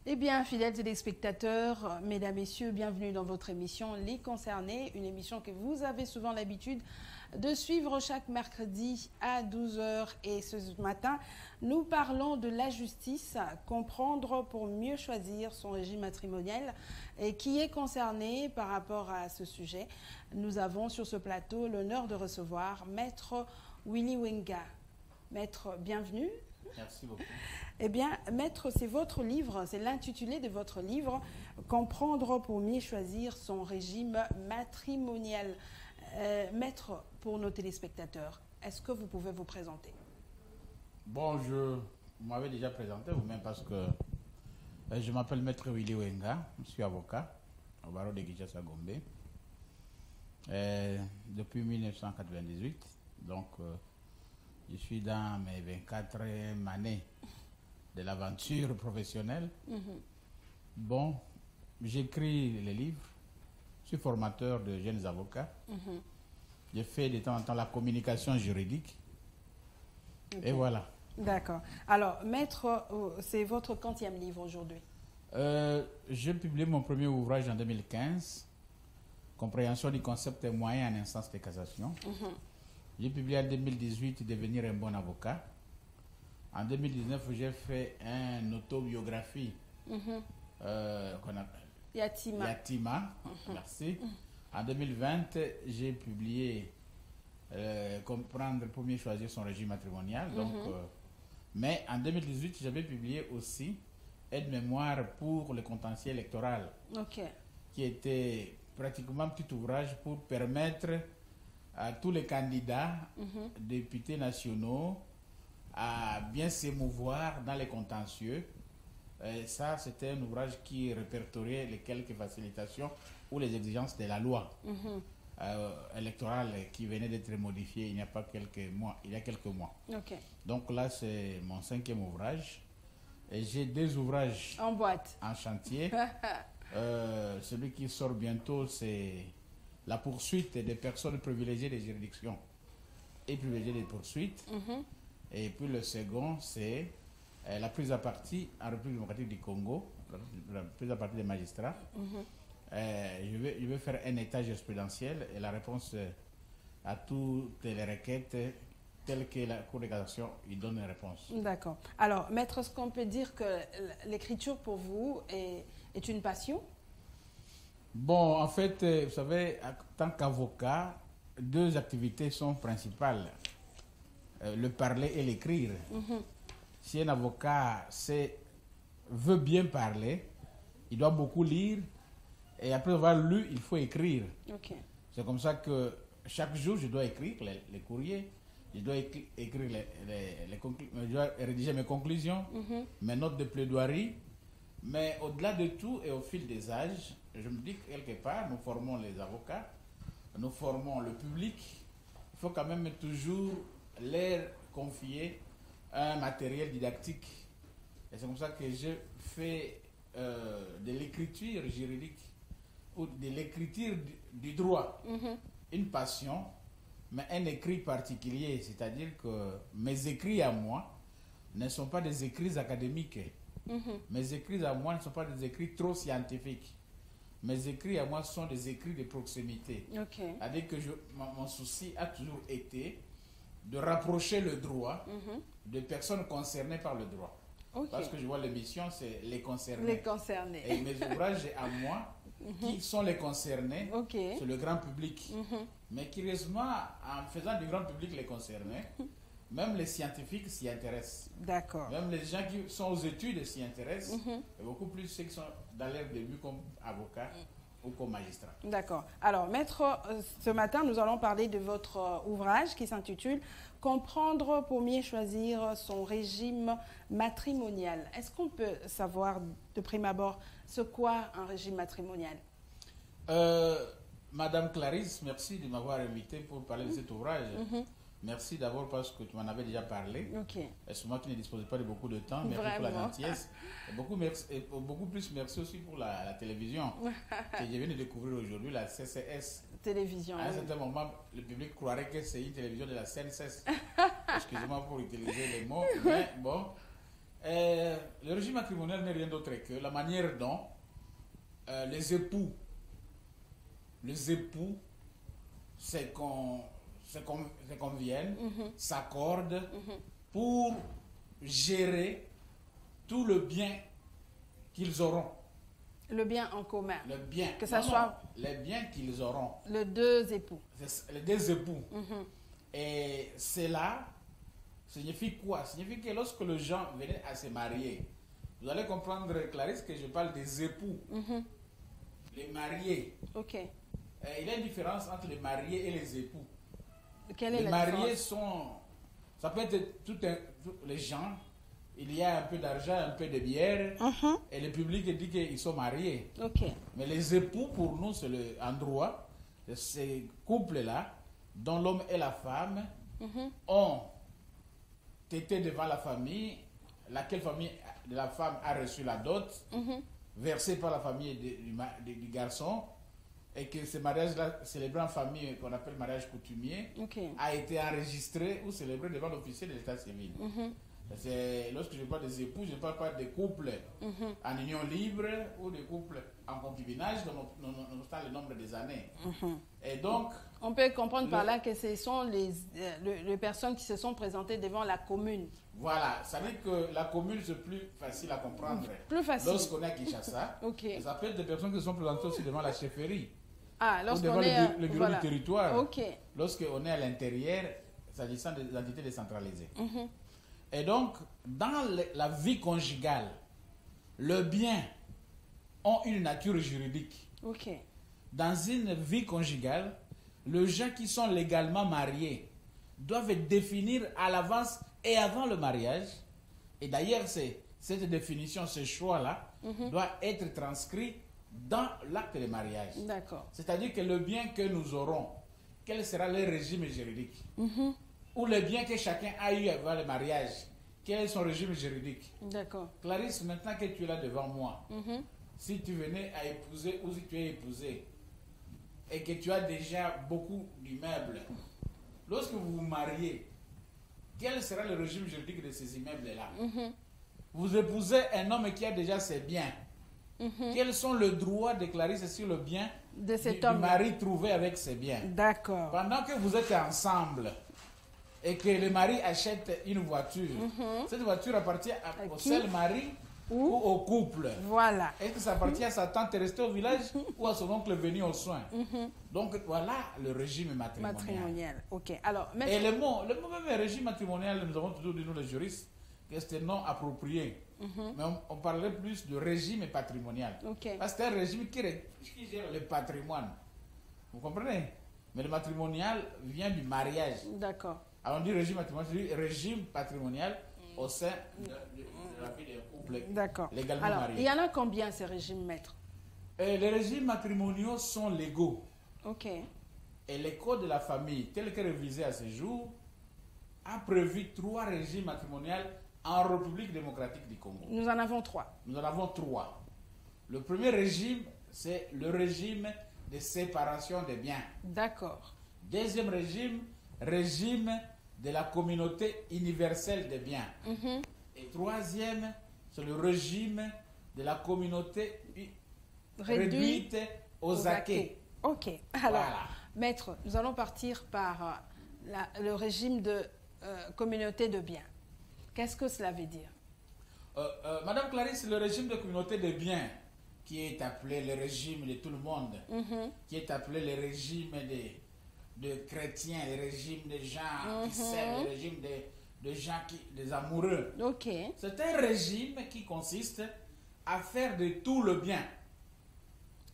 Eh bien, fidèles téléspectateurs, mesdames, messieurs, bienvenue dans votre émission Les Concernés, une émission que vous avez souvent l'habitude de suivre chaque mercredi à 12 h. Et ce matin, nous parlons de la justice, comprendre pour mieux choisir son régime matrimonial et qui est concerné par rapport à ce sujet. Nous avons sur ce plateau l'honneur de recevoir Maître Willy Wenga. Maître, bienvenue. Merci beaucoup. Eh bien, Maître, c'est votre livre, c'est l'intitulé de votre livre, Comprendre pour mieux choisir son régime matrimonial. Maître, pour nos téléspectateurs, est-ce que vous pouvez vous présenter? Bon, vous m'avez déjà présenté vous-même parce que je m'appelle Maître Willy Wenga, je suis avocat au barreau de Kinshasa-Gombe depuis 1998. Donc, je suis dans mes 24e année de l'aventure professionnelle. Bon, j'écris les livres, je suis formateur de jeunes avocats. Je fais de temps en temps la communication juridique. Et voilà. D'accord. Alors, Maître, c'est votre quantième livre aujourd'hui? J'ai publié mon premier ouvrage en 2015, Compréhension du concept moyen en instance de cassation. J'ai publié en 2018 Devenir un bon avocat. En 2019, j'ai fait une autobiographie qu'on appelle Yatima. Merci. En 2020, j'ai publié Comprendre pour mieux choisir son régime matrimonial. Donc, mais en 2018, j'avais publié aussi Aide-mémoire pour le contentieux électoral, qui était pratiquement un petit ouvrage pour permettre à tous les candidats, députés nationaux, à bien s'émouvoir dans les contentieux. Ça, c'était un ouvrage qui répertoriait les quelques facilitations ou les exigences de la loi électorale qui venait d'être modifiée il y a quelques mois. Donc là, c'est mon 5e ouvrage. Et j'ai 2 ouvrages en boîte, en chantier. Celui qui sort bientôt, c'est la poursuite des personnes privilégiées des juridictions et privilégiées des poursuites. Et puis le second, c'est la prise à partie en République démocratique du Congo, la prise à partie des magistrats. Je vais faire un état jurisprudentiel et la réponse à toutes les requêtes telles que la Cour de cassation y donne une réponse. D'accord. Alors, Maître, est-ce qu'on peut dire que l'écriture pour vous est une passion? Bon, en fait, vous savez, en tant qu'avocat, 2 activités sont principales. Le parler et l'écrire. Si un avocat veut bien parler, il doit beaucoup lire et après avoir lu, il faut écrire. C'est comme ça que chaque jour, je dois écrire les courriers, je dois écrire je dois rédiger mes conclusions, mes notes de plaidoirie. Mais au-delà de tout et au fil des âges, je me dis que quelque part, nous formons les avocats, nous formons le public. Il faut quand même toujours leur confier un matériel didactique. Et c'est comme ça que je fais de l'écriture juridique ou de l'écriture du droit une passion, mais un écrit particulier. C'est-à-dire que mes écrits à moi ne sont pas des écrits académiques. Mes écrits à moi ne sont pas des écrits trop scientifiques. Mes écrits à moi sont des écrits de proximité. C'est-à-dire que mon souci a toujours été de rapprocher le droit des personnes concernées par le droit. Parce que je vois l'émission, c'est les concernés. Les concernés. Et mes ouvrages à moi, qui sont les concernés, c'est le grand public. Mais curieusement, en faisant du grand public les concernés, même les scientifiques s'y intéressent. D'accord. Même les gens qui sont aux études s'y intéressent. Et beaucoup plus ceux qui sont dans leur début comme avocats ou comme magistrats. D'accord. Alors, Maître, ce matin, nous allons parler de votre ouvrage qui s'intitule « Comprendre pour mieux choisir son régime matrimonial ». Est-ce qu'on peut savoir de prime abord ce qu'est un régime matrimonial? Madame Clarisse, merci de m'avoir invité pour parler de cet ouvrage. Merci d'abord parce que tu m'en avais déjà parlé. Et c'est moi qui ne dispose pas de beaucoup de temps. Merci pour la gentillesse. Et beaucoup plus merci aussi pour la télévision que je viens de découvrir aujourd'hui, la CCS. Télévision. À un certain moment, le public croirait que c'est une télévision de la CNCS. Excusez-moi pour utiliser les mots, mais bon. Le régime matrimonial n'est rien d'autre que la manière dont les époux se conviennent, s'accordent pour gérer tout le bien qu'ils auront. Le bien en commun. Le bien. Que ça soit les biens qu'ils auront. Les deux époux. Les deux époux. Et cela signifie quoi? Signifie que lorsque les gens venaient à se marier, vous allez comprendre, Clarisse, que je parle des époux. Les mariés. Ok. Il y a une différence entre les mariés et les époux. Quelle est les la mariés différence? sont... Ça peut être tous les gens. Il y a un peu d'argent, un peu de bière. Et le public dit qu'ils sont mariés. Ok. Mais les époux, pour nous, c'est l'endroit de ces couples-là, dont l'homme et la femme ont été devant la famille, laquelle famille de la femme a reçu la dot, versée par la famille du garçon, et que ce mariage-là, célébré en famille, qu'on appelle mariage coutumier, a été enregistré ou célébré devant l'officier de l'état civil. Lorsque je parle des époux, je ne parle pas des couples en union libre ou des couples en concubinage, nonobstant le nombre des années. Et donc... On peut comprendre par là que ce sont les personnes qui se sont présentées devant la commune. Voilà, ça veut dire que la commune, c'est plus facile à comprendre. Plus facile. Lorsqu'on est à Kinshasa, ça peut être des personnes qui sont présentées aussi devant la chefferie. Lorsqu'on devant est le bureau du territoire. Ok. Lorsqu'on est à l'intérieur, s'agissant des entités décentralisées. Et donc, dans la vie conjugale, le bien ont une nature juridique. Ok. Dans une vie conjugale, les gens qui sont légalement mariés doivent définir à l'avance et avant le mariage. Et d'ailleurs, cette définition, ce choix-là, doit être transcrit dans l'acte de mariage. D'accord. C'est-à-dire que le bien que nous aurons, quel sera le régime juridique? Ou le bien que chacun a eu avant le mariage, quel est son régime juridique? D'accord. Clarisse, maintenant que tu es là devant moi, si tu venais à épouser ou si tu es épousé et que tu as déjà beaucoup d'immeubles, lorsque vous vous mariez, quel sera le régime juridique de ces immeubles-là? Vous épousez un homme qui a déjà ses biens. Quels sont les droits de Clarisse sur le bien de cet du homme mari trouvé avec ses biens? D'accord. Pendant que vous êtes ensemble et que le mari achète une voiture, cette voiture appartient au seul mari ou au couple? Voilà. Est-ce que ça appartient à sa tante restée au village ou à son oncle venu aux soins? Donc voilà le régime matrimonial. Ok. Alors, et le mot même régime matrimonial, nous avons toujours dit, nous les juristes, que c'était non approprié. Mais on parlerait plus de régime patrimonial. Parce que c'est un régime qui gère le patrimoine. Vous comprenez? Mais le matrimonial vient du mariage. D'accord. Alors on dit régime matrimonial, on dit régime patrimonial au sein de la vie des couples légalement mariés. Il y en a combien ces régimes, maître? Les régimes matrimoniaux sont légaux. Ok. Et le code de la famille, tel que révisé à ce jour, a prévu 3 régimes matrimoniaux en République démocratique du Congo. Nous en avons 3. Nous en avons 3. Le premier régime, c'est le régime de séparation des biens. D'accord. Deuxième régime, régime de la communauté universelle des biens. Et troisième, c'est le régime de la communauté réduite aux acquis. Ok. Alors, maître, nous allons partir par le régime de communauté de biens. Qu'est-ce que cela veut dire? Madame Clarisse, le régime de communauté de biens, qui est appelé le régime de tout le monde, qui est appelé le régime de chrétiens, le régime des gens qui s'aiment, le régime des gens des amoureux. Ok. C'est un régime qui consiste à faire de tout le bien.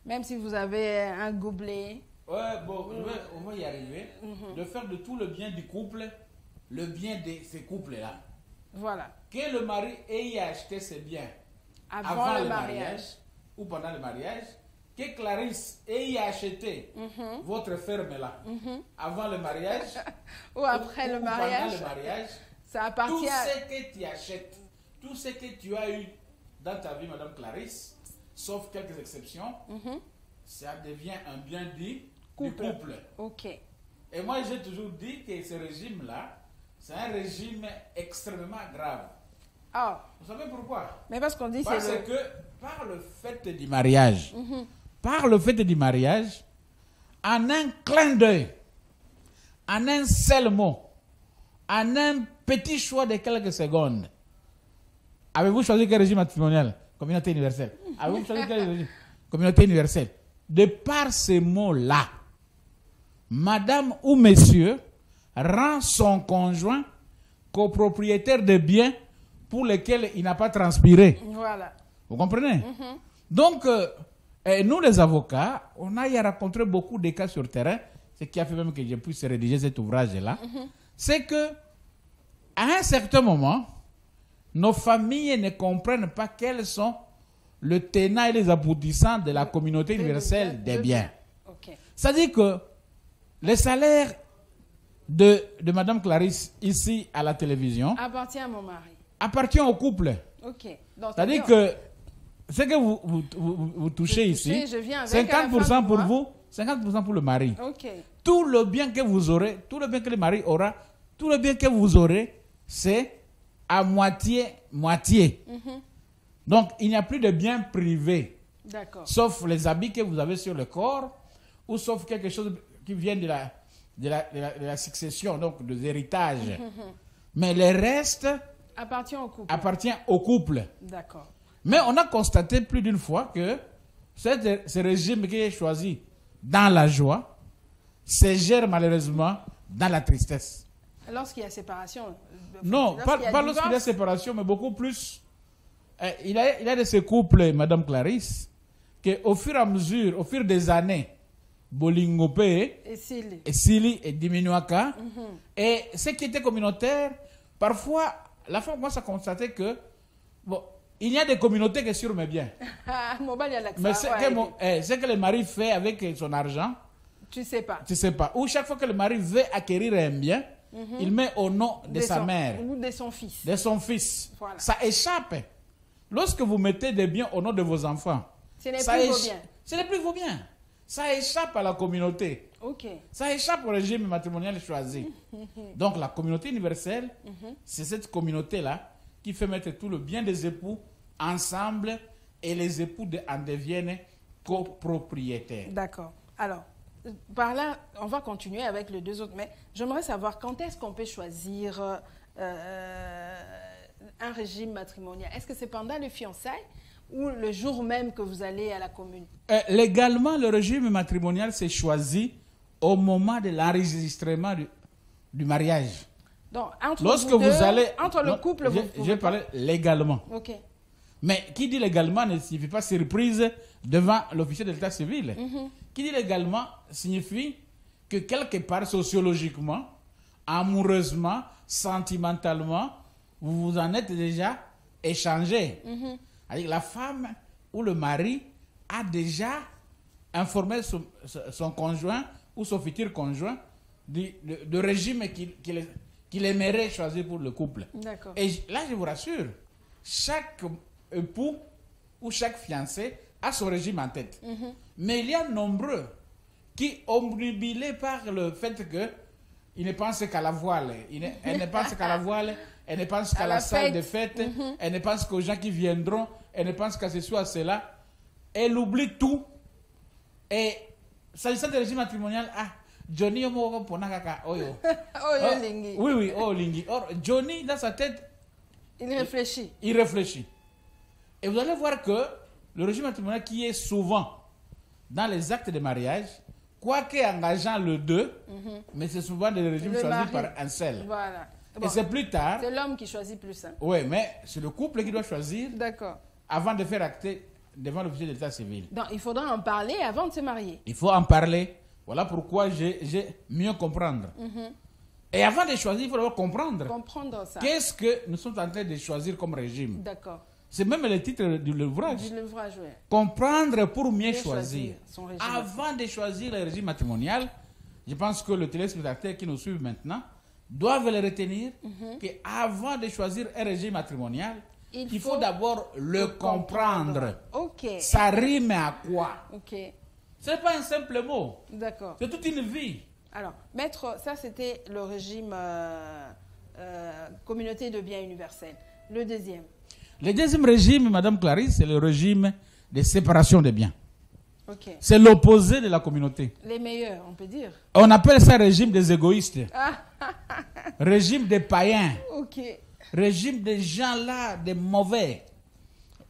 Même si vous avez un gobelet. Ouais, bon, on va y arriver. De faire de tout le bien du couple, le bien de ces couples-là. Voilà. Que le mari ait acheté ses biens avant le mariage ou pendant le mariage, que Clarisse ait acheté votre ferme-là avant le mariage ou après le mariage, pendant le mariage, ça appartient tout ce que tu achètes, tout ce que tu as eu dans ta vie, Madame Clarisse, sauf quelques exceptions, ça devient un bien dit du couple. Ok. Et moi, j'ai toujours dit que ce régime-là, c'est un régime extrêmement grave. Ah. Vous savez pourquoi? Mais parce qu'on dit Parce c'est que par le fait du mariage, par le fait du mariage, en un clin d'œil, en un seul mot, en un petit choix de quelques secondes, avez-vous choisi quel régime matrimonial? Communauté universelle. Avez-vous choisi quel régime? Communauté universelle. De par ces mots-là, madame ou monsieur rend son conjoint copropriétaire de biens pour lesquels il n'a pas transpiré. Voilà. Vous comprenez? Donc, nous les avocats, on a rencontré beaucoup de cas sur le terrain, ce qui a fait même que je puisse rédiger cet ouvrage-là. C'est que, à un certain moment, nos familles ne comprennent pas quels sont le tenant et les aboutissants de la communauté universelle des biens. Okay. C'est-à-dire que les salaires de Mme Clarisse ici à la télévision appartient à mon mari. Appartient au couple. Ok. Donc, c'est-à-dire que ce que vous touchez ici, 50% pour vous, 50% pour le mari. Okay. Tout le bien que vous aurez, tout le bien que le mari aura, tout le bien que vous aurez, c'est à moitié. Donc, il n'y a plus de biens privés. D'accord. Sauf les habits que vous avez sur le corps, ou sauf quelque chose qui vient de la succession, donc des héritages. Mais le reste appartient au couple. Appartient au couple. D'accord. Mais on a constaté plus d'une fois que ce régime qui est choisi dans la joie se gère malheureusement dans la tristesse. Lorsqu'il y a séparation. Non, pas lorsqu'il y a séparation, mais beaucoup plus. Il y a de ces couples, Madame Clarisse, qu'au fur et à mesure, au fur des années, Bolingope et Sili et Diminuaka, et ce qui était communautaire, parfois, la femme commence à constater que, bon, il y a des communautés qui sur mes biens. Mais ce que le mari fait avec son argent, tu sais pas. Tu sais pas. Ou chaque fois que le mari veut acquérir un bien, il met au nom de sa mère. Ou de son fils. De son fils. Voilà. Ça échappe. Lorsque vous mettez des biens au nom de vos enfants, ce n'est plus vos biens. Ce n'est plus vos biens. Ça échappe à la communauté. Okay. Ça échappe au régime matrimonial choisi. Donc la communauté universelle, c'est cette communauté-là qui fait mettre tout le bien des époux ensemble et les époux en deviennent copropriétaires. D'accord. Alors, par là, on va continuer avec les deux autres, mais j'aimerais savoir quand est-ce qu'on peut choisir un régime matrimonial. Est-ce que c'est pendant les fiançailles ou le jour même que vous allez à la commune? Légalement, le régime matrimonial s'est choisi au moment de l'enregistrement du mariage. Donc, entre le couple, je parlais légalement. Ok. Mais qui dit légalement ne signifie pas surprise devant l'officier de l'état civil. Qui dit légalement signifie que quelque part, sociologiquement, amoureusement, sentimentalement, vous vous en êtes déjà échangé. La femme ou le mari a déjà informé son conjoint ou son futur conjoint du régime qu'il aimerait choisir pour le couple. Et là, je vous rassure, chaque époux ou chaque fiancé a son régime en tête. Mais il y a nombreux qui, omnubilés par le fait qu'ils ne pensent qu'à la voile. Elle ne pense qu'à la voile, elle ne pense qu'à la salle de fête, elle ne pense qu'aux gens qui viendront, elle ne pense qu'à ceci ou à cela. Elle oublie tout. Et s'agissant du régime matrimonial, Johnny, oui, Lingi. Or, Johnny, dans sa tête, il réfléchit. Il réfléchit. Et vous allez voir que le régime matrimonial qui est souvent dans les actes de mariage, quoique engageant le deux, mais c'est souvent des régimes choisis par un seul. Voilà. Bon, et c'est plus tard. C'est l'homme qui choisit plus. Oui, mais c'est le couple qui doit choisir. D'accord. Avant de faire acter devant l'officier de l'état civil. Donc il faudra en parler avant de se marier. Il faut en parler. Voilà pourquoi j'ai mieux comprendre. Et avant de choisir, il faut d'abord comprendre. Comprendre ça. Qu'est-ce que nous sommes en train de choisir comme régime? D'accord. C'est même le titre de l'ouvrage. Oui. Comprendre pour mieux choisir. Avant de choisir le régime matrimonial, je pense que le téléspectateur qui nous suit maintenant doivent le retenir qu'avant de choisir un régime matrimonial, il faut d'abord le comprendre. Okay. Ça rime à quoi? Okay. Ce n'est pas un simple mot. D'accord. C'est toute une vie. Alors, maître, ça c'était le régime communauté de biens universels. Le deuxième. Le deuxième régime, Madame Clarisse, c'est le régime de séparation des biens. Ok. C'est l'opposé de la communauté. Les meilleurs, on peut dire. On appelle ça régime des égoïstes. Ah, Régime des païens. ok. Régime des gens là, des mauvais.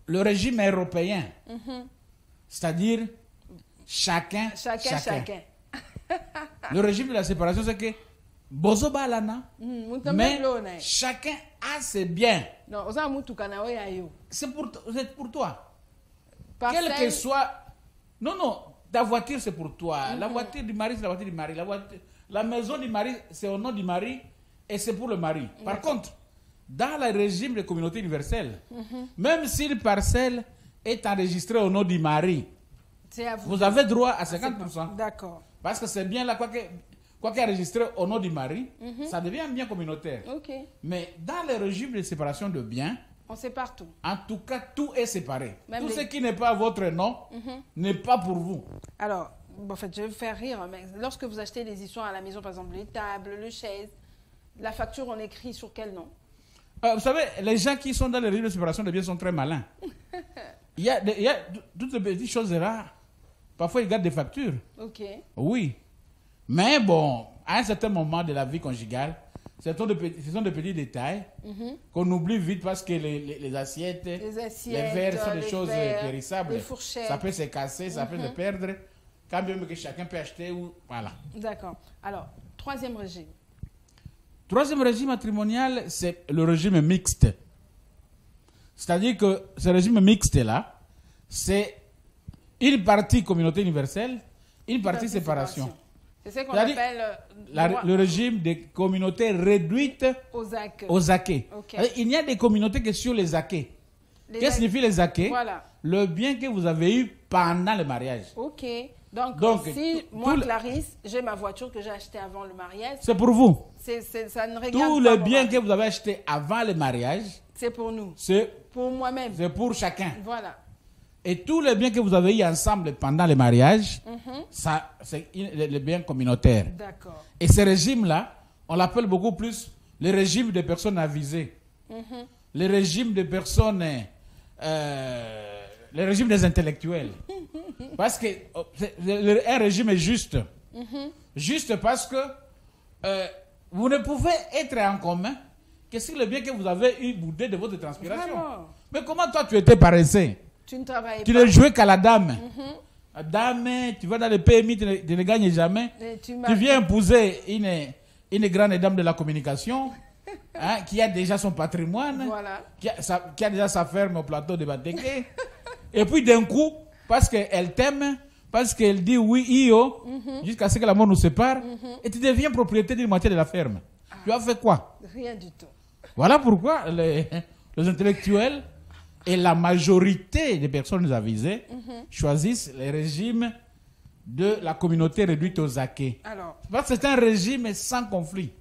Le régime européen. C'est-à-dire chacun. Le régime de la séparation, c'est que Bozo Balana, mais chacun a ses biens. Non, c'est pour toi. Parcelle. Quel que soit. Non, non, ta voiture c'est pour toi. La voiture du mari, c'est la voiture du mari. La maison du mari, c'est au nom du mari et c'est pour le mari. Par contre, dans le régime de communauté universelle, même si une parcelle est enregistrée au nom du mari, vous avez droit à 50%. D'accord. Parce que c'est bien là, quoi qu'il est enregistré au nom du mari, ça devient un bien communautaire. Okay. Mais dans le régime de séparation de biens, on sépare tout. En tout cas, tout est séparé. Même tout ce qui n'est pas votre nom n'est pas pour vous. Alors, en fait, je vais vous faire rire, mais lorsque vous achetez des histoires à la maison, par exemple, les tables, les chaises, la facture, on écrit sur quel nom? Vous savez, les gens qui sont dans le régime de séparation de biens sont très malins. il y a toutes les petites choses là. Parfois, ils gardent des factures. Ok. Oui. Mais bon, à un certain moment de la vie conjugale, ce sont de petits détails qu'on oublie vite parce que les assiettes, les verres sont des choses périssables. Les fourchettes. Ça peut se casser, ça peut se perdre. Quand même que chacun peut acheter ou voilà. D'accord. Alors, troisième régime. Troisième régime matrimonial, c'est le régime mixte. C'est-à-dire que ce régime mixte-là, c'est une partie communauté universelle, une partie séparation. C'est ce qu'on appelle le régime des communautés réduites aux acquets. Okay. Il y a des communautés que sur les acquets. Qu'est-ce que signifie les acquets? Voilà. Le bien que vous avez eu pendant le mariage. Ok. Donc si moi, Clarisse, j'ai ma voiture que j'ai achetée avant le mariage. C'est pour vous. Ça ne regarde tous pas les biens que vous avez achetés avant le mariage. C'est pour nous. C'est pour moi-même. C'est pour chacun. Voilà. Et tous les biens que vous avez eu ensemble pendant le mariage, ça, c'est les biens communautaires. D'accord. Et ce régime-là, on l'appelle beaucoup plus le régime des personnes avisées. Le régime des personnes... le régime des intellectuels. Parce que un régime est juste. Juste parce que vous ne pouvez être en commun que si le bien que vous avez eu boudé de votre transpiration. Vraiment? Mais comment toi tu étais paresseux? Tu ne travailles pas. Tu ne jouais qu'à la dame. La dame, tu vas dans le PMI, tu ne gagnes jamais. Tu viens épouser une grande dame de la communication. Qui a déjà son patrimoine, voilà. qui a déjà sa ferme au plateau de Bateke. Et puis d'un coup, parce qu'elle t'aime, parce qu'elle dit oui, io, jusqu'à ce que la mort nous sépare, et tu deviens propriétaire d'une moitié de la ferme. Tu as fait quoi? Rien du tout. Voilà pourquoi les intellectuels et la majorité des personnes avisées choisissent les régimes de la communauté réduite aux acquets. Alors, parce que c'est un régime sans conflit.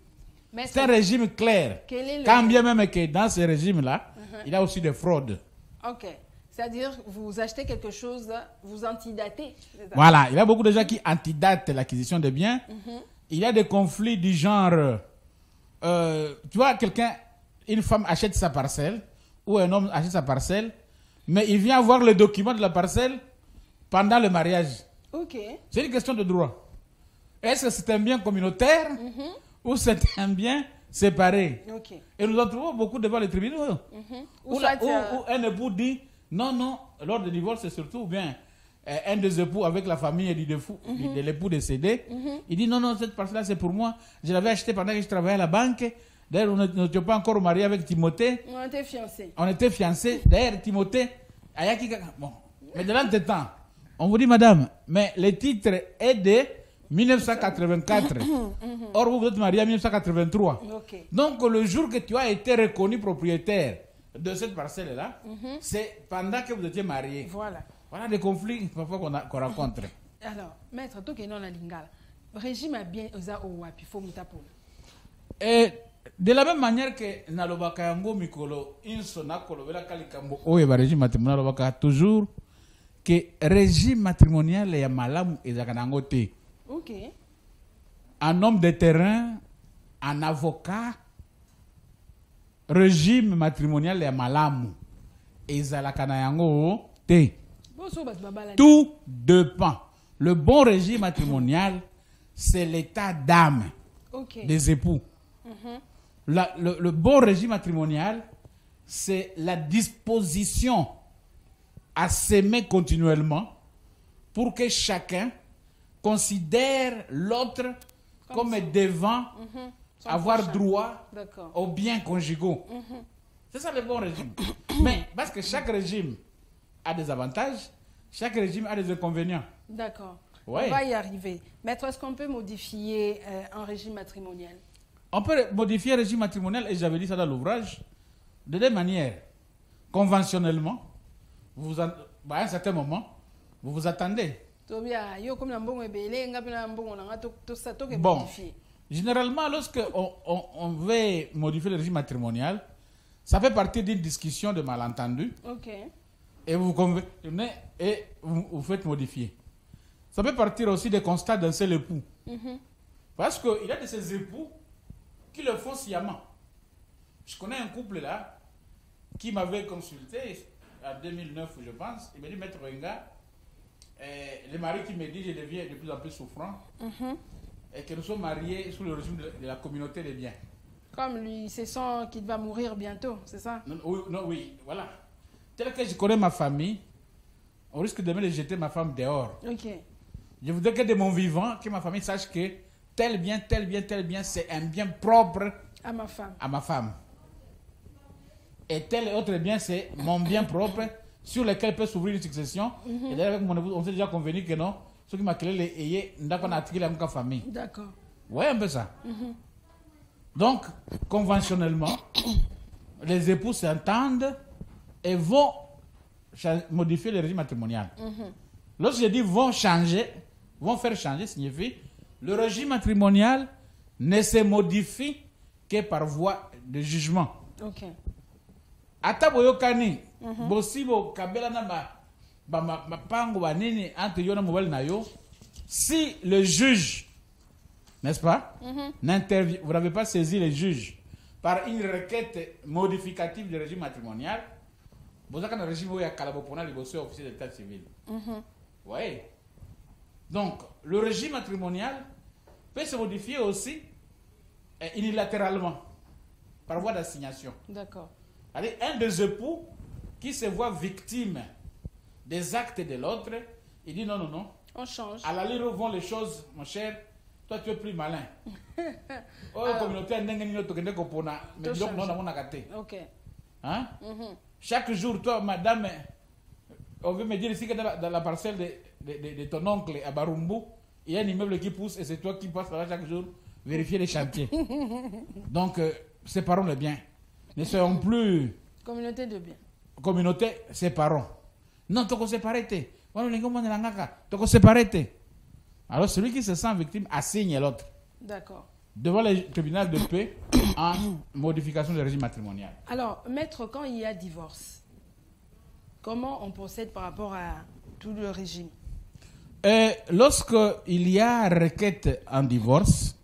C'est un régime clair. Quand bien même que dans ce régime-là, il y a aussi des fraudes. Ok. C'est-à-dire, vous achetez quelque chose, vous antidatez. Voilà. Il y a beaucoup de gens qui antidatent l'acquisition de biens. Il y a des conflits du genre... tu vois, une femme achète sa parcelle, ou un homme achète sa parcelle, mais il vient voir le document de la parcelle pendant le mariage. Ok. C'est une question de droit. Est-ce que c'est un bien communautaire ou c'est un bien séparé? Okay. Et nous en trouvons beaucoup devant les tribunaux. Où un époux dit, non, lors du divorce, c'est surtout bien un des époux avec la famille de l'époux décédé. Il dit, non, cette parcelle-là, c'est pour moi. Je l'avais acheté pendant que je travaillais à la banque. D'ailleurs, on n'était pas encore marié avec Timothée. On était fiancés. D'ailleurs, Timothée, bon. Mais de l'entretemps, on vous dit, madame, mais le titre est de 1984. Or, vous êtes marié en 1983. Okay. Donc, le jour que tu as été reconnu propriétaire de cette parcelle-là, c'est pendant que vous étiez marié. Voilà des conflits parfois qu'on rencontre. Alors, maître, toi qui es non la lingala, régime a bien osa owapi faut mutapo. Et de la même manière que nalobaka yango mikolo inso nakolo vela kalikambo oye ba régime matrimonial nalobaka toujours que régime matrimonial ya malamu ezaka nango te. OK. Un homme de terrain, un avocat, régime matrimonial ya malamu ezalaka na yango te. Tout dépend. Le bon régime matrimonial, c'est l'état d'âme des époux. Le bon régime matrimonial, c'est la disposition à s'aimer continuellement pour que chacun considère l'autre comme devant avoir droit aux biens conjugaux. C'est ça le bon régime. Mais parce que chaque régime a des avantages, chaque régime a des inconvénients. D'accord. Ouais. On va y arriver. Maître, est-ce qu'on peut modifier un régime matrimonial? On peut modifier le régime matrimonial, et j'avais dit ça dans l'ouvrage, de deux manières. Conventionnellement, à un certain moment, vous vous attendez. Bon, généralement, lorsque on veut modifier le régime matrimonial, ça fait partie d'une discussion de malentendus. Et vous convenez et vous faites modifier. Ça peut partir aussi des constats d'un seul époux. Parce qu'il y a de ces époux qui le font sciemment. Je connais un couple là qui m'avait consulté en 2009, je pense. Il m'a dit, Maître Wenga, le mari qui me dit, je deviens de plus en plus souffrant, et que nous sommes mariés sous le régime de la communauté des biens. Comme lui, c'est son qu'il va mourir bientôt, c'est ça? Oui, voilà. Tel que je connais ma famille, on risque de me jeter ma femme dehors. Je voudrais que de mon vivant, que ma famille sache que tel bien, c'est un bien propre à ma femme. À ma femme. Et tel autre bien, c'est mon bien propre sur lequel peut s'ouvrir une succession. Et d'ailleurs, avec mon épouse, on s'est déjà convenu que non, ce qui m'a créé les ayés, n'a pas attiré la famille. D'accord. Ouais, un peu ça. Donc, conventionnellement, les époux s'entendent et vont modifier le régime matrimonial. Lorsque je dis vont faire changer, signifie le régime matrimonial ne se modifie que par voie de jugement. Ata boyokani, bosibo kabela na pango banini entre yo na mobile na yo, si le juge, n'est-ce pas, n'intervient, vous n'avez pas saisi le juge par une requête modificative du régime matrimonial, vous avez un régime où il y a calabopona les officiers d'état civil. Oui. Donc, le régime matrimonial peut se modifier aussi unilatéralement, par voie d'assignation. D'accord. Allez, un des époux qui se voit victime des actes de l'autre, il dit non. On change. À la lire vont les choses, mon cher, toi tu es plus malin. Communauté, hein? Chaque jour, toi, madame, on veut me dire ici que dans la parcelle de ton oncle à Barumbu, il y a un immeuble qui pousse et c'est toi qui passes là chaque jour vérifier les chantiers. Donc, séparons les biens. Ne soyons plus... Communauté de biens. Communauté, séparons. Non, tu séparé. Alors, celui qui se sent victime assigne l'autre. D'accord. Devant le tribunal de paix en modification du régime matrimonial. Alors, maître, quand il y a divorce, comment on procède par rapport à tout le régime? Lorsqu'il y a requête en divorce,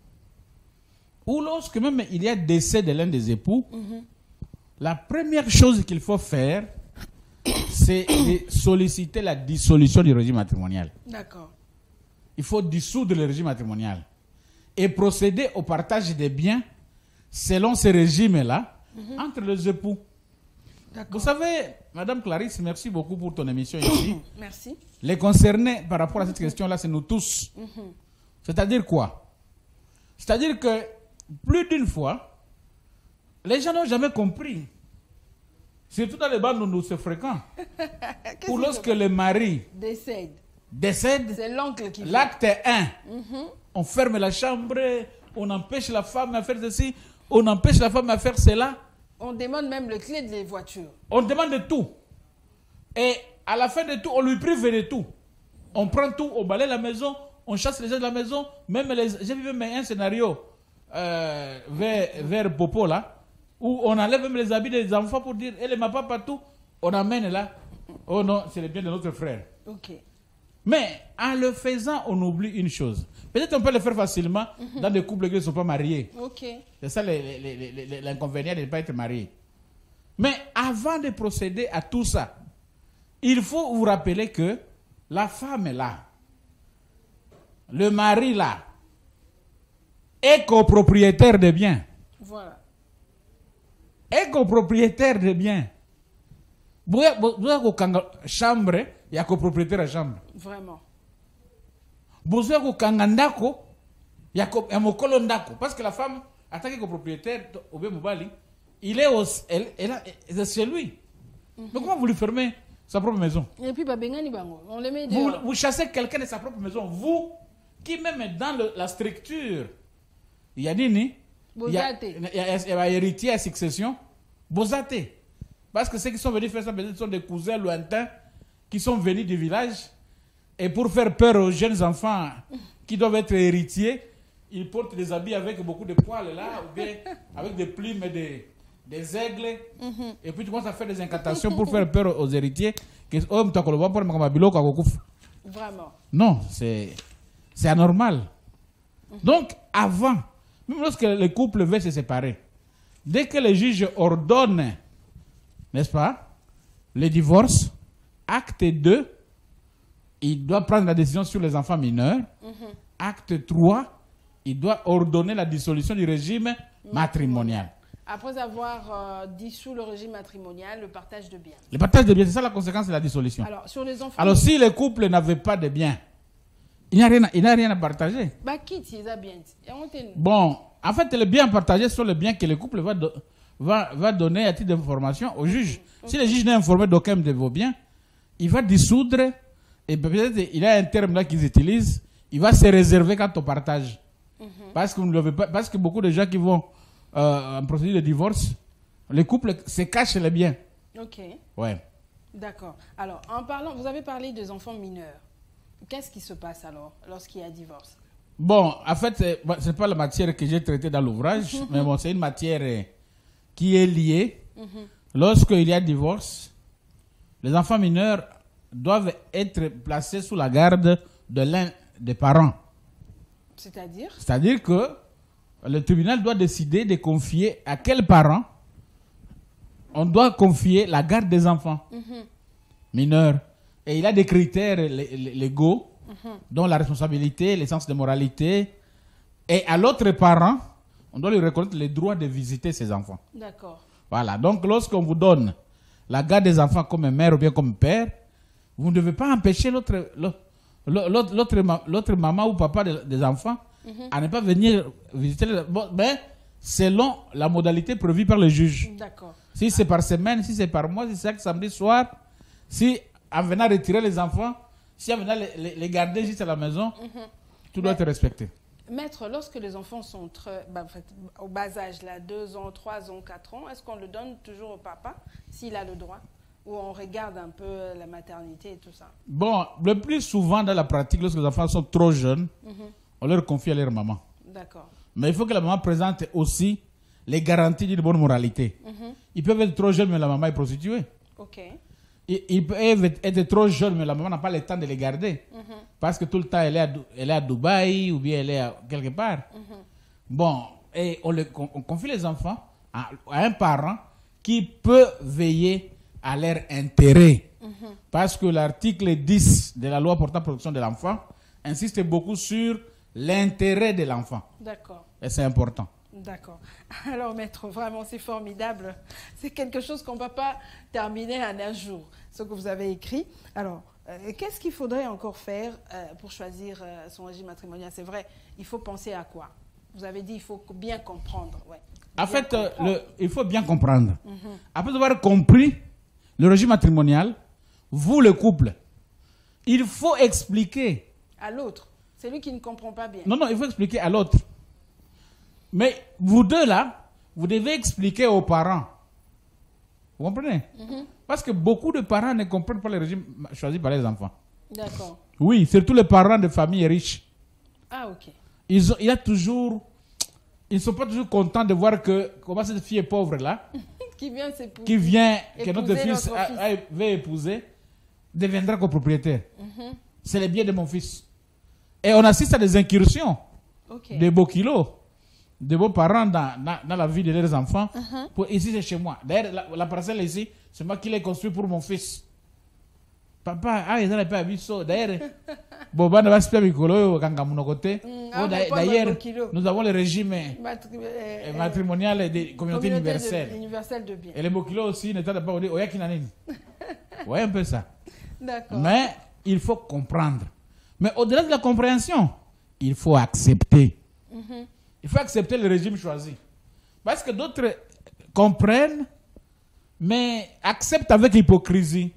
ou lorsque même il y a décès de l'un des époux, la première chose qu'il faut faire, c'est de solliciter la dissolution du régime matrimonial. D'accord. Il faut dissoudre le régime matrimonial et procéder au partage des biens selon ce régime-là entre les époux. Vous savez, Madame Clarisse, merci beaucoup pour ton émission ici. Merci. Les concernés par rapport à cette question-là, c'est nous tous. C'est-à-dire quoi? C'est-à-dire que plus d'une fois, les gens n'ont jamais compris. Surtout dans les bandes où nous se fréquentons. Ou lorsque le mari décède, c'est l'oncle qui fait. L'acte 1, on ferme la chambre, on empêche la femme à faire ceci, on empêche la femme à faire cela. On demande même le clé des voitures. On demande de tout. Et à la fin de tout, on lui prive de tout. On prend tout, on balaye la maison, on chasse les gens de la maison. J'ai vu même un scénario vers Popo là, où on enlève même les habits des enfants pour dire, elle m'a pas partout. On amène là, oh non, c'est le bien de notre frère. Ok. Mais en le faisant, on oublie une chose. Peut-être on peut le faire facilement dans des couples qui ne sont pas mariés. Ok. C'est ça l'inconvénient de ne pas être marié. Mais avant de procéder à tout ça, il faut vous rappeler que la femme est là, le mari là, est copropriétaire des biens. Voilà. Est copropriétaire des biens. Vous avez une chambre, il y a copropriétaire à chambre. Vraiment. Vous avez une ndako, il y a un kolondako. Parce que la femme, en tant que copropriétaire, au Mobali, il est c'est chez lui. Mais comment vous lui fermez sa propre maison? Et puis, on les met dehors. Vous chassez quelqu'un de sa propre maison. Vous, qui même est dans la structure, il y a Nini, il y a héritier à succession, Bozate. Parce que ceux qui sont venus faire ça, ce sont des cousins lointains qui sont venus du village. Et pour faire peur aux jeunes enfants qui doivent être héritiers, ils portent des habits avec beaucoup de poils là, ou bien avec des plumes et des aigles. Et puis tu commences à faire des incantations pour faire peur aux héritiers. Vraiment. Non, c'est anormal. Donc, avant, même lorsque le couple veut se séparer, dès que le juge ordonne, n'est-ce pas, le divorce, acte 2, il doit prendre la décision sur les enfants mineurs. Acte 3, il doit ordonner la dissolution du régime matrimonial. Après avoir dissous le régime matrimonial, le partage de biens. Le partage de biens, c'est ça la conséquence de la dissolution. Alors, sur les enfants... Alors, si le couple n'avait pas de biens, il n'a rien à partager. Bah, qui tient bien? Bon, en fait, les biens partagés sont les biens que le couple va donner à titre d'information au juge. Si le juge n'est informé d'aucun de vos biens, il va dissoudre, et peut-être il y a un terme là qu'ils utilisent, il va se réserver quant au partage. Parce que beaucoup de gens qui vont en procédure de divorce, les couples se cachent les biens. Ok. Ouais. D'accord. Alors, en parlant, vous avez parlé des enfants mineurs. Qu'est-ce qui se passe alors lorsqu'il y a divorce? Bon, en fait, ce n'est pas la matière que j'ai traitée dans l'ouvrage, mais bon, c'est une matière qui est liée. Lorsqu'il y a divorce, les enfants mineurs doivent être placés sous la garde de l'un des parents. C'est-à-dire? C'est-à-dire que le tribunal doit décider de confier à quel parent on doit confier la garde des enfants mineurs. Et il y a des critères légaux, dont la responsabilité, l'essence de moralité. Et à l'autre parent, on doit lui reconnaître le droit de visiter ses enfants. D'accord. Voilà. Donc, lorsqu'on vous donne la garde des enfants comme mère ou bien comme père, vous ne devez pas empêcher l'autre maman ou papa des enfants à ne pas venir visiter mais selon la modalité prévue par le juge. D'accord. Si c'est par semaine, si c'est par mois, si c'est chaque samedi soir, si en venant retirer les enfants, si en venant les garder juste à la maison, tout doit être respecté. Maître, lorsque les enfants sont au bas âge, là, 2 ans, 3 ans, 4 ans, est-ce qu'on le donne toujours au papa, s'il a le droit? Ou on regarde un peu la maternité et tout ça? Bon, le plus souvent dans la pratique, lorsque les enfants sont trop jeunes, on leur confie à leur maman. D'accord. Mais il faut que la maman présente aussi les garanties d'une bonne moralité. Ils peuvent être trop jeunes, mais la maman est prostituée. Ok. Ils peuvent être trop jeunes, mais la maman n'a pas le temps de les garder. Parce que tout le temps, elle est à Dubaï ou bien elle est quelque part. Bon, et on confie les enfants à un parent qui peut veiller à leur intérêt. Parce que l'article 10 de la loi portant protection de l'enfant insiste beaucoup sur l'intérêt de l'enfant. D'accord. Et c'est important. D'accord. Alors, maître, vraiment, c'est formidable. C'est quelque chose qu'on ne peut pas terminer en un jour, ce que vous avez écrit. Alors, qu'est-ce qu'il faudrait encore faire pour choisir son régime matrimonial? C'est vrai, il faut penser à quoi? Vous avez dit qu'il faut bien comprendre. Ouais. En fait, il faut bien comprendre. Après avoir compris le régime matrimonial, vous, le couple, il faut expliquer. À l'autre. C'est lui qui ne comprend pas bien. Non, il faut expliquer à l'autre. Mais vous deux là, vous devez expliquer aux parents. Vous comprenez? Parce que beaucoup de parents ne comprennent pas le régime choisi par les enfants. D'accord. Oui, surtout les parents de familles riches. Ah, ok. Ils ne sont pas toujours contents de voir que comment cette fille pauvre là, qui vient s'épouser, que notre fils veut épouser, deviendra copropriétaire. C'est le bien de mon fils. Et on assiste à des incursions de beaux kilos. de vos parents dans la vie de leurs enfants. Ici, c'est chez moi. D'ailleurs, la parcelle ici, c'est moi qui l'ai construit pour mon fils. Papa, ils n'ont pas vu ça. D'ailleurs, d'ailleurs, nous avons le régime matrimonial des communautés universelles. De biens. Et les Bokilo aussi, ne t'attendent pas au Yakinanine. Ouais, un peu ça. D'accord. Mais il faut comprendre. Mais au-delà de la compréhension, il faut accepter. Il faut accepter le régime choisi. Parce que d'autres comprennent, mais acceptent avec hypocrisie.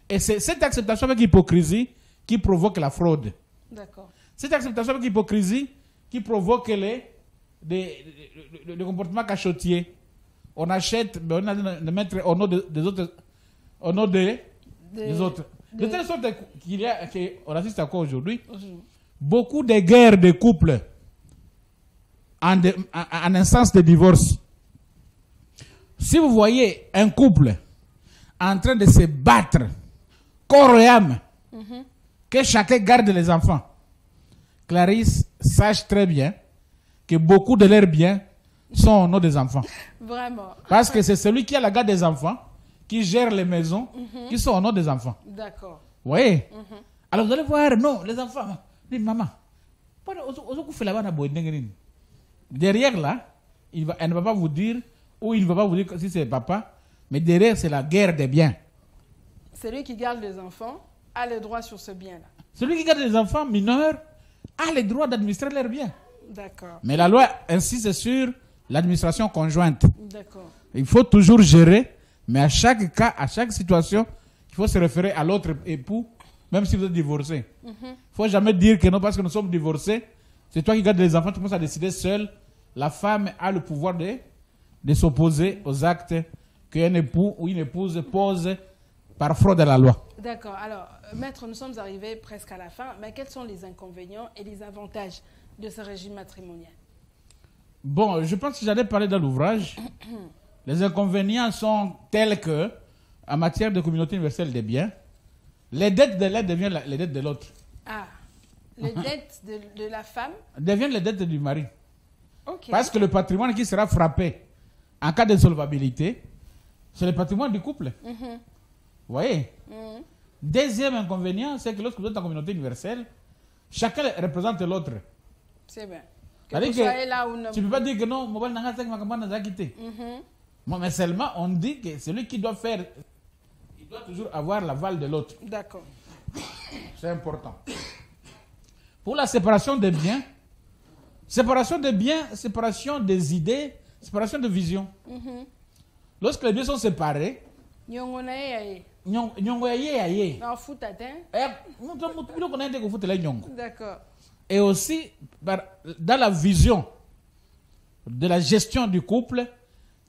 Et c'est cette acceptation avec hypocrisie qui provoque la fraude. D'accord. Cette acceptation avec hypocrisie qui provoque le comportement cachotier. On achète, mais on a de mettre au nom des autres. Au nom des autres. De telle sorte qu'on assiste à quoi aujourd'hui? Beaucoup de guerres de couple en instance de divorce. Si vous voyez un couple en train de se battre corps et âme, que chacun garde les enfants, Clarisse sache très bien que beaucoup de leurs biens sont au nom des enfants. Vraiment. Parce que c'est celui qui a la garde des enfants qui gère les maisons qui sont au nom des enfants. D'accord. Vous voyez? Alors vous allez voir, non, les enfants, les mamans. Derrière là, elle ne va pas vous dire, ou il ne va pas vous dire si c'est papa, mais derrière c'est la guerre des biens. Celui qui garde les enfants a le droit sur ce bien-là. Celui qui garde les enfants mineurs a le droit d'administrer leurs biens. D'accord. Mais la loi insiste sur l'administration conjointe. D'accord. Il faut toujours gérer, mais à chaque cas, à chaque situation, il faut se référer à l'autre époux, même si vous êtes divorcé. Il ne faut jamais dire que non, parce que nous sommes divorcés, c'est toi qui gardes les enfants, tu commences à décider seul. La femme a le pouvoir de s'opposer aux actes qu'un époux ou une épouse pose par fraude à la loi. D'accord. Alors, maître, nous sommes arrivés presque à la fin, mais quels sont les inconvénients et les avantages de ce régime matrimonial? Bon, je pense que j'allais parler dans l'ouvrage. Les inconvénients sont tels que, en matière de communauté universelle des biens, les dettes de l'un deviennent les dettes de l'autre. Ah, les dettes de la femme deviennent les dettes du mari. Okay. Parce que le patrimoine qui sera frappé en cas d'insolvabilité, c'est le patrimoine du couple. Vous voyez? Deuxième inconvénient, c'est que lorsque vous êtes en communauté universelle, chacun représente l'autre. C'est bien. Que tu ne peux pas dire que non, mais seulement on dit que celui qui doit faire, il doit toujours avoir l'aval de l'autre. D'accord. C'est important. Pour la séparation des biens, séparation des idées, séparation de vision. Lorsque les biens sont séparés, d'accord. Et aussi, dans la vision de la gestion du couple,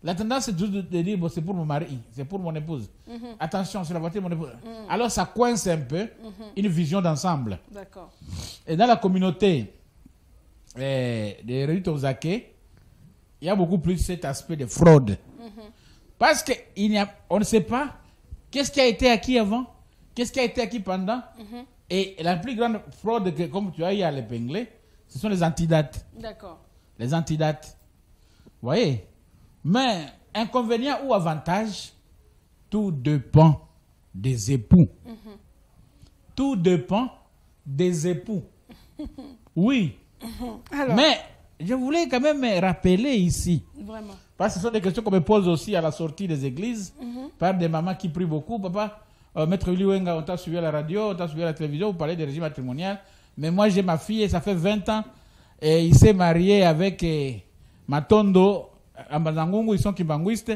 la tendance est de dire bon, c'est pour mon mari, c'est pour mon épouse. Attention, c'est la voiture de mon épouse. Alors ça coince un peu une vision d'ensemble. D'accord. Et dans la communauté des Réunites Ozake, il y a beaucoup plus cet aspect de fraude. Parce qu'on ne sait pas qu'est-ce qui a été acquis avant, qu'est-ce qui a été acquis pendant. Et la plus grande fraude, que, comme tu as eu à l'épingler, ce sont les antidates. D'accord. Les antidates. Vous voyez? Mais inconvénient ou avantage, tout dépend des époux. Tout dépend des époux. Oui. Alors, mais je voulais quand même rappeler ici. Vraiment. Parce que ce sont des questions qu'on me pose aussi à la sortie des églises par des mamans qui prient beaucoup. Papa, Maître Willy Wenga, on t'a suivi à la radio, on t'a suivi à la télévision, vous parlez des régimes matrimonial. Mais moi, j'ai ma fille et ça fait 20 ans. Et il s'est marié avec Matondo, Ambazangungu, ils sont kimbanguistes.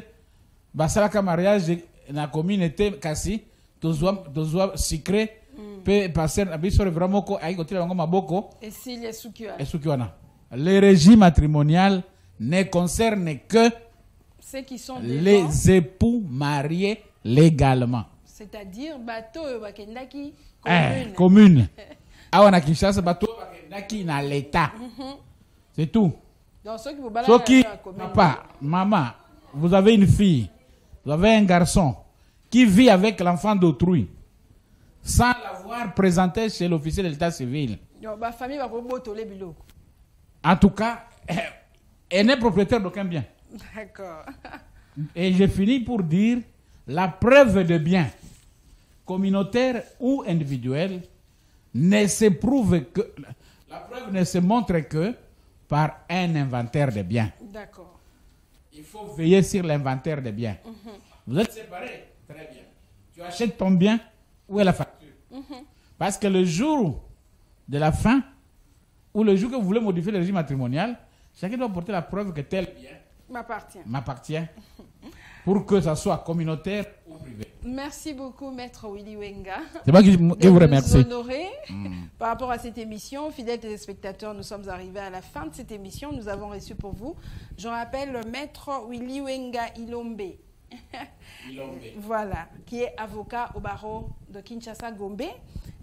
Basalaka mariage, la communauté Kassi, Tozoa Secret, peut passer à Bissore vraiment à côté de Maboko. Et s'il est Sukiwana. Le régime matrimonial ne concerne que ceux qui sont les époux mariés légalement. C'est-à-dire bateau bakendaki commune. Awana Kinshasa bateau bakendaki na l'État. C'est tout. Donc ceux qui vous papa, maman, vous avez une fille, vous avez un garçon qui vit avec l'enfant d'autrui sans l'avoir présenté chez l'officier de l'État civil. Donc ma famille va botoler biloko. En tout cas, et n'est propriétaire d'aucun bien. D'accord. Et j'ai fini pour dire la preuve de bien, communautaire ou individuelle, ne se prouve que, la preuve ne se montre que par un inventaire de biens. D'accord. Il faut veiller sur l'inventaire des biens. Vous êtes séparés, très bien. Tu achètes ton bien, où est la facture? Parce que le jour de la fin, ou le jour que vous voulez modifier le régime matrimonial, chacun doit porter la preuve que tel bien m'appartient pour que ça soit communautaire ou privé. Merci beaucoup, Maître Willy Wenga. C'est moi qui vous remercie. Honoré par rapport à cette émission. Fidèles téléspectateurs, nous sommes arrivés à la fin de cette émission. Nous avons reçu pour vous, je rappelle, le Maître Willy Wenga Ilombe. Voilà, qui est avocat au barreau de Kinshasa-Gombe.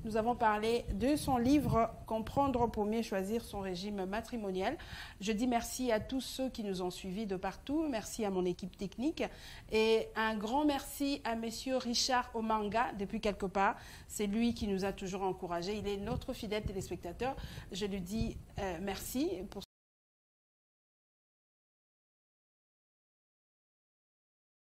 Nous avons parlé de son livre « Comprendre pour mieux choisir son régime matrimonial ». Je dis merci à tous ceux qui nous ont suivis de partout. Merci à mon équipe technique. Et un grand merci à monsieur Richard Omanga, depuis quelque part. C'est lui qui nous a toujours encouragés. Il est notre fidèle téléspectateur. Je lui dis merci pour